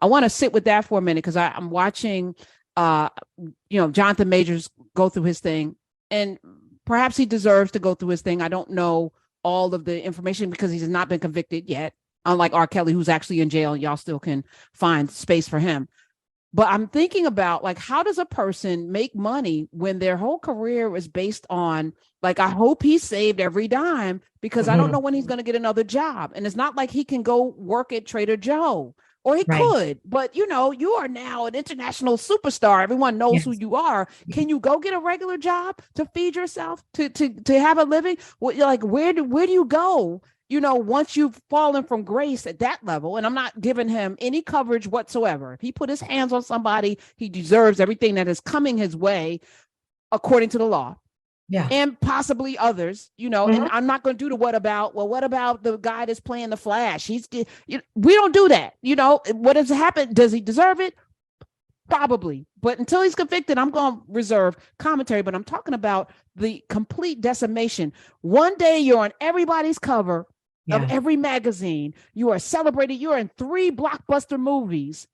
I want to sit with that for a minute because I'm watching, uh, Jonathan Majors go through his thing, and perhaps he deserves to go through his thing. I don't know all of the information because he's not been convicted yet, unlike R. Kelly, who's actually in jail, and y'all still can find space for him. But I'm thinking about, like, how does a person make money when their whole career is based on, like, I hope he saved every dime because I don't know Mhm. when he's going to get another job. And it's not like he can go work at Trader Joe, or he Right. could, but you are now an international superstar. Everyone knows who Yes. you are. Can you go get a regular job to feed yourself, to have a living? Like, where do you go, once you've fallen from grace at that level? And I'm not giving him any coverage whatsoever. If he put his hands on somebody, he deserves everything that is coming his way according to the law, Yeah. and possibly others, and Mhm. I'm not going to do the what about. Well, what about the guy that's playing the Flash? We don't do that. What has happened? Does he deserve it? Probably. But until he's convicted, I'm going to reserve commentary. But I'm talking about the complete decimation. One day you're on everybody's cover of Yeah. every magazine. You are celebrated. You're in 3 blockbuster movies.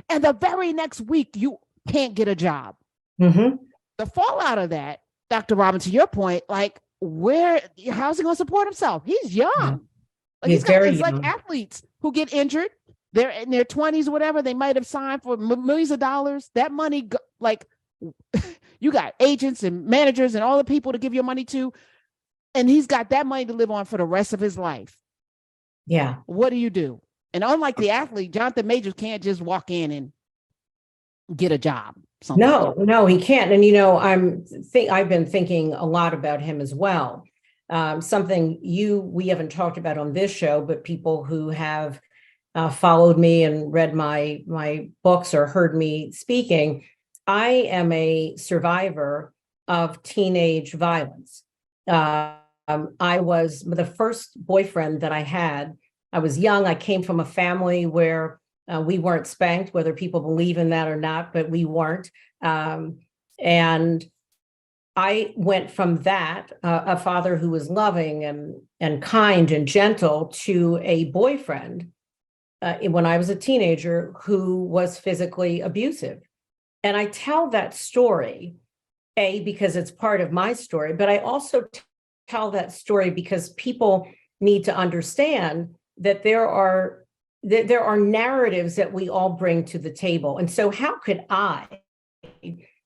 And the very next week, you can't get a job. Hmm. The fallout of that, Dr. Robin, to your point, like, how's he going to support himself? He's Yeah. young. Like, He's very it's like young. athletes who get injured. They're in their 20s or whatever. They might have signed for millions of dollars. That money, like, you got agents and managers and all the people to give your money to, and he's got that money to live on for the rest of his life. Yeah. What do you do? And unlike the athlete, Jonathan Majors can't just walk in and get a job somewhere. No, no, he can't. And I've been thinking a lot about him as well. Something we haven't talked about on this show, but people who have followed me and read my books or heard me speaking, I am a survivor of teenage violence. I was the first boyfriend that I had. I was young. I came from a family where we weren't spanked, whether people believe in that or not, but we weren't. And I went from that, a father who was loving and kind and gentle, to a boyfriend when I was a teenager who was physically abusive. And I tell that story, because it's part of my story, but I also tell that story because people need to understand that there are narratives that we all bring to the table. And so how could I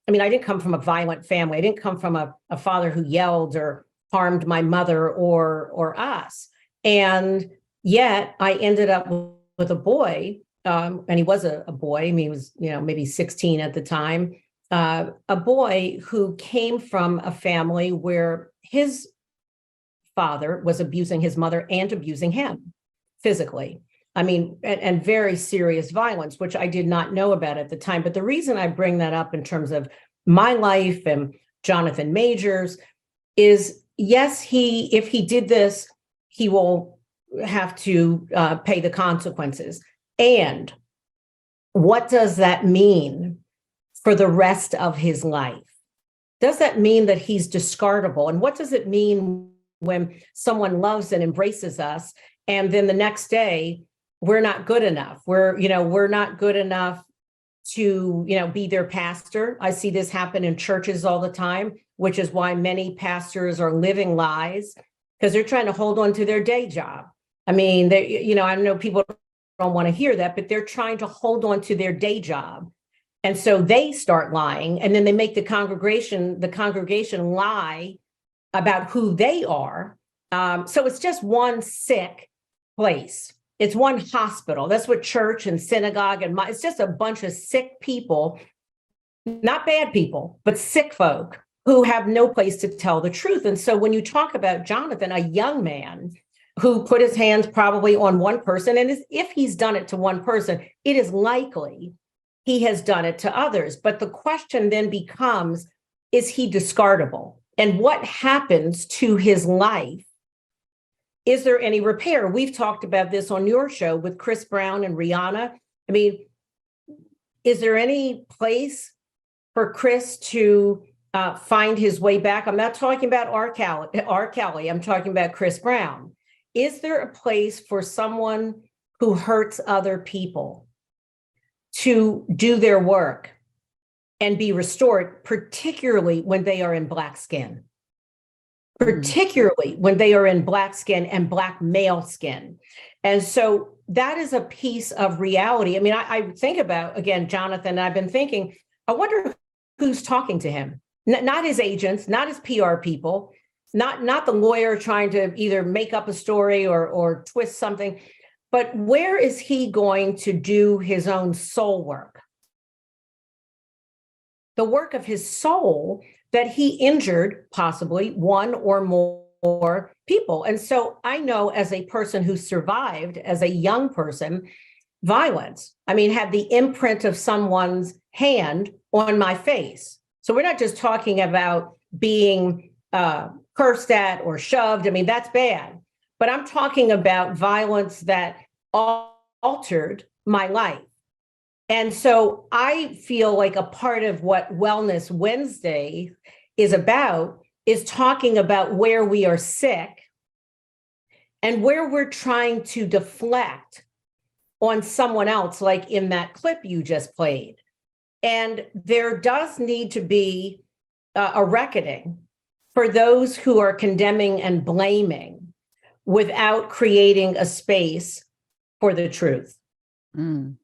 didn't come from a violent family. I didn't come from a father who yelled or harmed my mother or us. And yet I ended up with a boy, and he was a boy. I mean, he was, maybe 16 at the time, a boy who came from a family where his father was abusing his mother and abusing him physically. I mean, and very serious violence, which I did not know about at the time. But the reason I bring that up in terms of my life and Jonathan Majors is, yes, if he did this, he will have to pay the consequences. And what does that mean for the rest of his life? Does that mean that he's discardable? And what does it mean when someone loves and embraces us, and then the next day we're not good enough? We're not good enough to, be their pastor. I see this happen in churches all the time, which is why many pastors are living lies, because they're trying to hold on to their day job. I mean, I know people don't want to hear that, but they're trying to hold on to their day job. And so they start lying, and then they make the congregation lie about who they are. So it's just one sick place. It's one hospital. That's what church and synagogue it's just a bunch of sick people, not bad people, but sick folk who have no place to tell the truth. And so when you talk about Jonathan, a young man who put his hands probably on one person, and if he's done it to one person, it is likely he has done it to others. But the question then becomes, is he discardable? And what happens to his life? Is there any repair? We've talked about this on your show with Chris Brown and Rihanna. I mean, is there any place for Chris to find his way back? I'm not talking about R. Kelly. I'm talking about Chris Brown. Is there a place for someone who hurts other people to do their work and be restored, particularly when they are in Black skin, particularly when they are in Black skin and Black male skin. And so that is a piece of reality. I mean, I think about, again, Jonathan, I've been thinking, I wonder who's talking to him. Not his agents, not his PR people, not the lawyer trying to either make up a story or twist something, but where is he going to do his own soul work? The work of his soul that he injured possibly one or more people. And so I know, as a person who survived as a young person, violence, I mean, had the imprint of someone's hand on my face. So we're not just talking about being cursed at or shoved. I mean, that's bad. But I'm talking about violence that altered my life. And so I feel like a part of what Wellness Wednesday is about is talking about where we are sick and where we're trying to deflect on someone else, like in that clip you just played. And there does need to be a reckoning for those who are condemning and blaming without creating a space for the truth. Mm.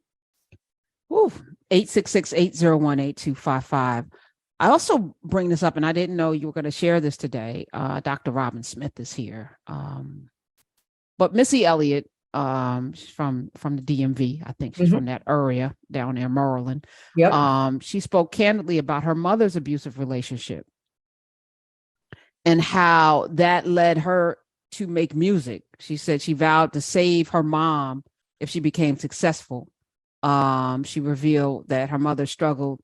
866-801-8255. I also bring this up, and I didn't know you were going to share this today. Dr. Robin Smith is here. But Missy Elliott, she's from the DMV. I think she's from that area down there in Maryland. Yep. She spoke candidly about her mother's abusive relationship and how that led her to make music. She said she vowed to save her mom if she became successful. She revealed that her mother's struggles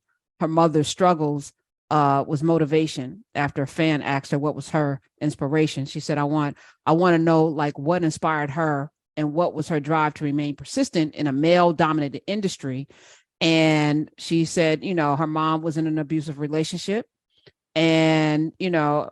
was motivation after a fan asked her what was her inspiration. She said, I want to know, like, what inspired her and what was her drive to remain persistent in a male dominated industry. And she said, her mom was in an abusive relationship. And,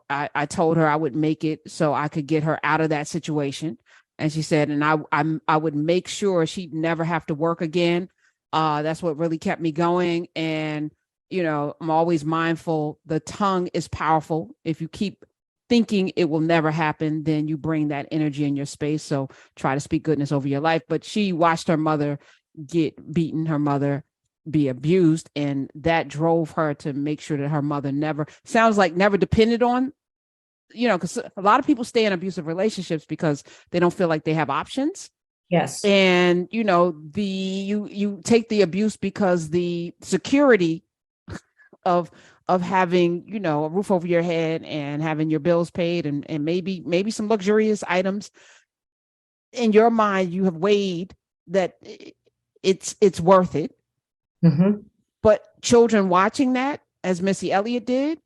I told her I would make it so I could get her out of that situation. And she said, and I would make sure she'd never have to work again. That's what really kept me going. And, I'm always mindful. The tongue is powerful. If you keep thinking it will never happen, then you bring that energy in your space. So try to speak goodness over your life. But she watched her mother get beaten, her mother be abused, and that drove her to make sure that her mother never depended on, because a lot of people stay in abusive relationships because they don't feel like they have options. Yes. And, you take the abuse because the security of having, a roof over your head and having your bills paid and maybe some luxurious items in your mind, you have weighed that it's worth it. Mm-hmm. But children watching that, as Missy Elliott did,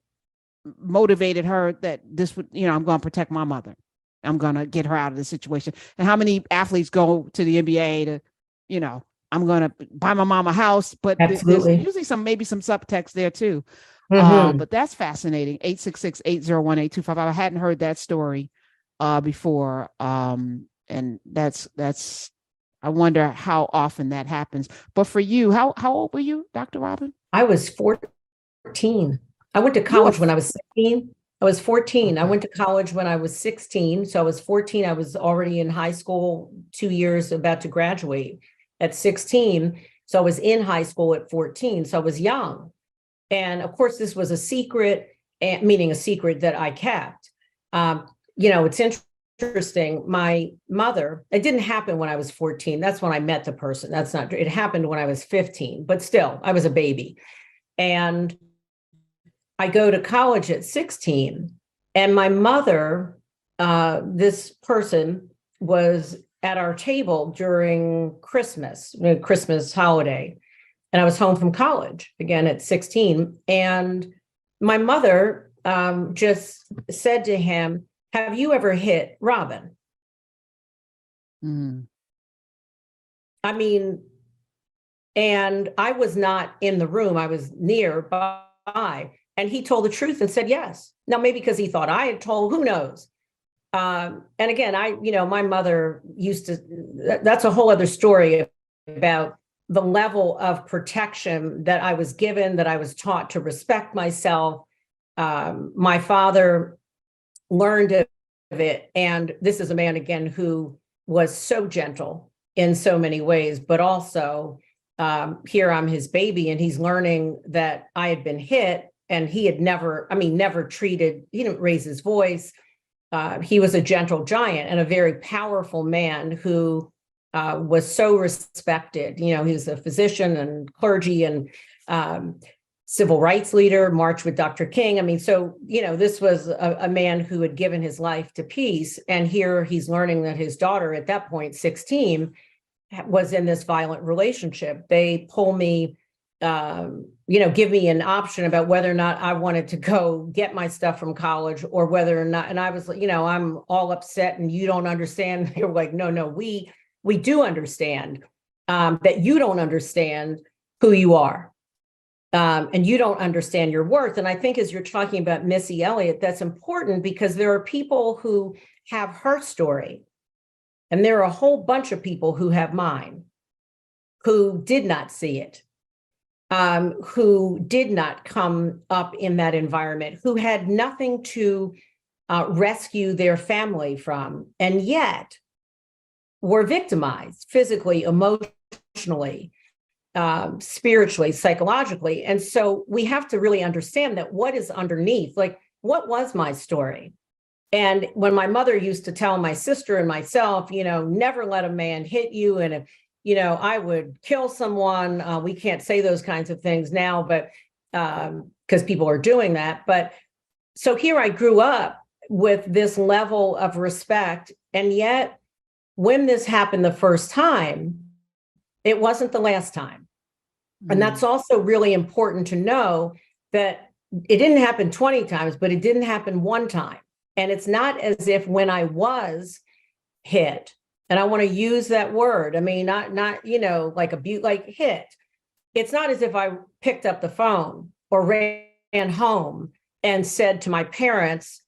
motivated her that this would, I'm going to protect my mother. I'm going to get her out of the situation. And how many athletes go to the NBA to, I'm going to buy my mom a house, but there's usually maybe some subtext there too. But that's fascinating. 866-801-8255. I hadn't heard that story before. And that's, I wonder how often that happens. But for you, how old were you, Dr. Robin? I was 14. I went to college when I was 16. I was 14. I went to college when I was 16. So I was 14. I was already in high school, 2 years about to graduate at 16. So I was in high school at 14. So I was young. And of course, this was a secret, meaning a secret that I kept. It's interesting. My mother, it didn't happen when I was 14. That's when I met the person. That's not true. It happened when I was 15, but still, I was a baby. And I go to college at 16, and my mother, this person was at our table during Christmas holiday. And I was home from college again at 16. And my mother just said to him, "Have you ever hit Robin?" Mm. I mean, and I was not in the room. I was nearby. And he told the truth and said yes. Now, maybe because he thought I had told, who knows? And again, my mother used to, that's a whole other story about the level of protection that I was given, that I was taught to respect myself. My father learned of it. And this is a man, again, who was so gentle in so many ways, but also here I'm his baby, and he's learning that I had been hit, and he had never treated, he didn't raise his voice. He was a gentle giant and a very powerful man who was so respected. He was a physician and clergy and civil rights leader, marched with Dr. King. So, this was a man who had given his life to peace. And here he's learning that his daughter, at that point, 16, was in this violent relationship. They pull me, give me an option about whether or not I wanted to go get my stuff from college, or whether or not, and I was, I'm all upset and you don't understand. They were like, no, we do understand that you don't understand who you are. And you don't understand your worth. And I think as you're talking about Missy Elliott, that's important, because there are people who have her story. And there are a whole bunch of people who have mine, who did not see it, who did not come up in that environment, who had nothing to rescue their family from, and yet were victimized physically, emotionally, spiritually, psychologically. And so we have to really understand that what is underneath, like, what was my story? And when my mother used to tell my sister and myself, never let a man hit you, and I would kill someone. We can't say those kinds of things now, but because people are doing that. But so here I grew up with this level of respect. And yet when this happened the first time, it wasn't the last time. And that's also really important to know, that it didn't happen 20 times, but it didn't happen one time. And it's not as if when I was hit, and I want to use that word, not like abuse, like hit. It's not as if I picked up the phone or ran home and said to my parents,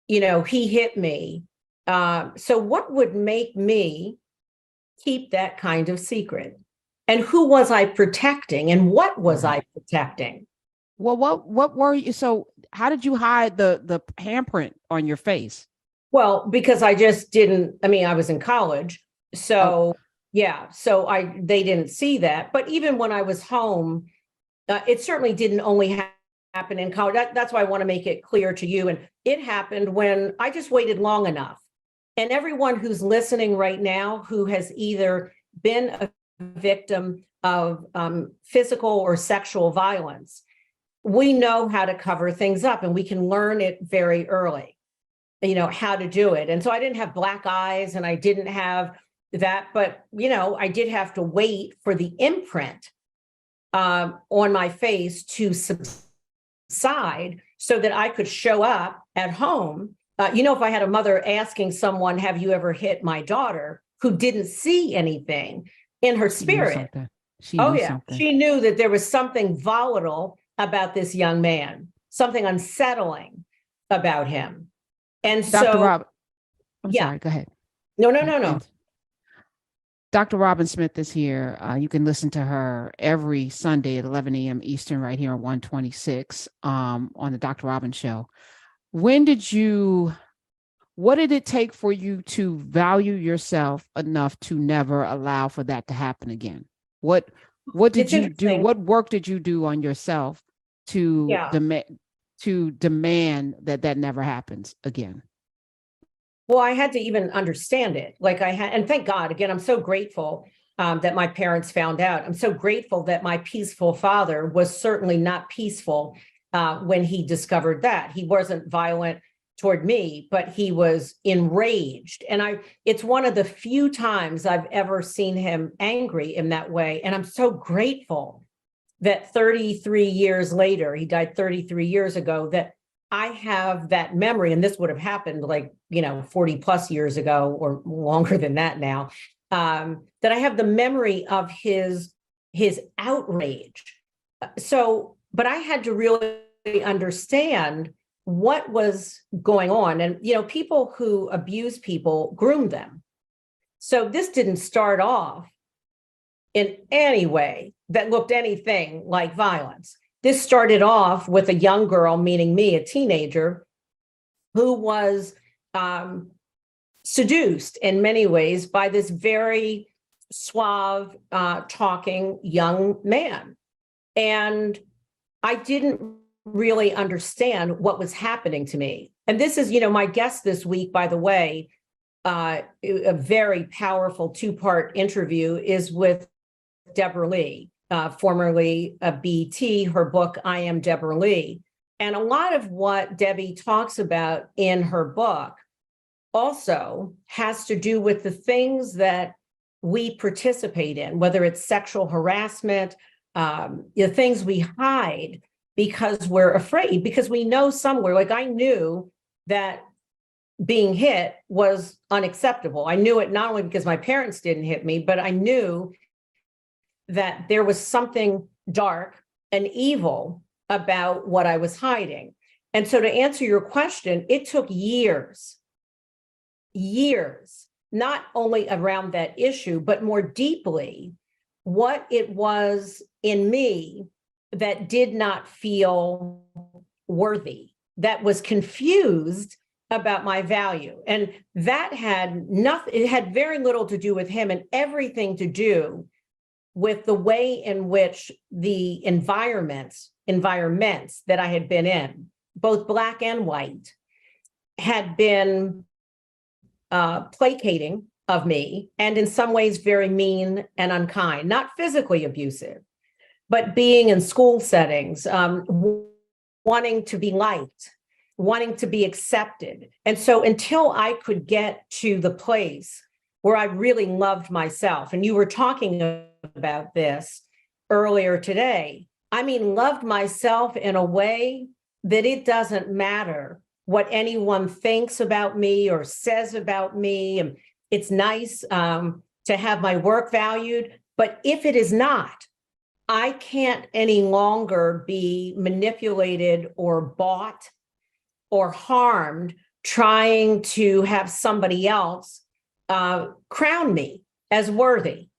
he hit me. So what would make me keep that kind of secret? And who was I protecting, and what was I protecting? Well, what were you? So how did you hide the handprint on your face? Well, because I just didn't, I was in college. So yeah, so they didn't see that. But even when I was home, it certainly didn't only happen in college. That's why I want to make it clear to you. And it happened when I just waited long enough. And everyone who's listening right now, who has either been a victim of physical or sexual violence, we know how to cover things up, and we can learn it very early, how to do it. And so I didn't have black eyes, and I didn't have that, but, I did have to wait for the imprint on my face to subside so that I could show up at home. If I had a mother asking someone, have you ever hit my daughter, who didn't see anything in her spirit? She knew that there was something volatile about this young man, something unsettling about him. And Dr. Rob, I'm yeah. sorry, go ahead. No. Dr. Robin Smith is here. You can listen to her every Sunday at 11 a.m. Eastern right here on 126 on the Dr. Robin Show. What did it take for you to value yourself enough to never allow for that to happen again? What did you do? What work did you do on yourself to demand that never happens again? Well, I had to even understand it. And thank God, again, I'm so grateful that my parents found out. I'm so grateful that my peaceful father was certainly not peaceful when he discovered that. He wasn't violent toward me, but he was enraged. And it's one of the few times I've ever seen him angry in that way. And I'm so grateful that 33 years later, he died 33 years ago, that I have that memory. And this would have happened 40 plus years ago, or longer than that now, that I have the memory of his outrage. But I had to really understand what was going on. And, people who abuse people groom them. So this didn't start off in any way that looked anything like violence. This started off with a young girl, meaning me, a teenager, who was seduced in many ways by this very suave talking young man. And I didn't really understand what was happening to me. And this is, my guest this week, by the way, a very powerful two-part interview is with Deborah Lee, formerly a BT, her book, I Am Deborah Lee. And a lot of what Debbie talks about in her book also has to do with the things that we participate in, whether it's sexual harassment, the things we hide because we're afraid, because we know somewhere, like I knew that being hit was unacceptable. I knew it not only because my parents didn't hit me, but I knew that there was something dark and evil about what I was hiding. And so to answer your question, it took years, not only around that issue, but more deeply, what it was in me that did not feel worthy, that was confused about my value. And that had nothing, it had very little to do with him and everything to do with the way in which the environments that I had been in, both Black and white, had been placating of me, and in some ways very mean and unkind, not physically abusive, but being in school settings, wanting to be liked, wanting to be accepted. And so until I could get to the place where I really loved myself, and you were talking about this earlier today, I mean, loved myself in a way that it doesn't matter what anyone thinks about me or says about me. And it's nice to have my work valued, but if it is not, I can't any longer be manipulated or bought or harmed trying to have somebody else crown me as worthy.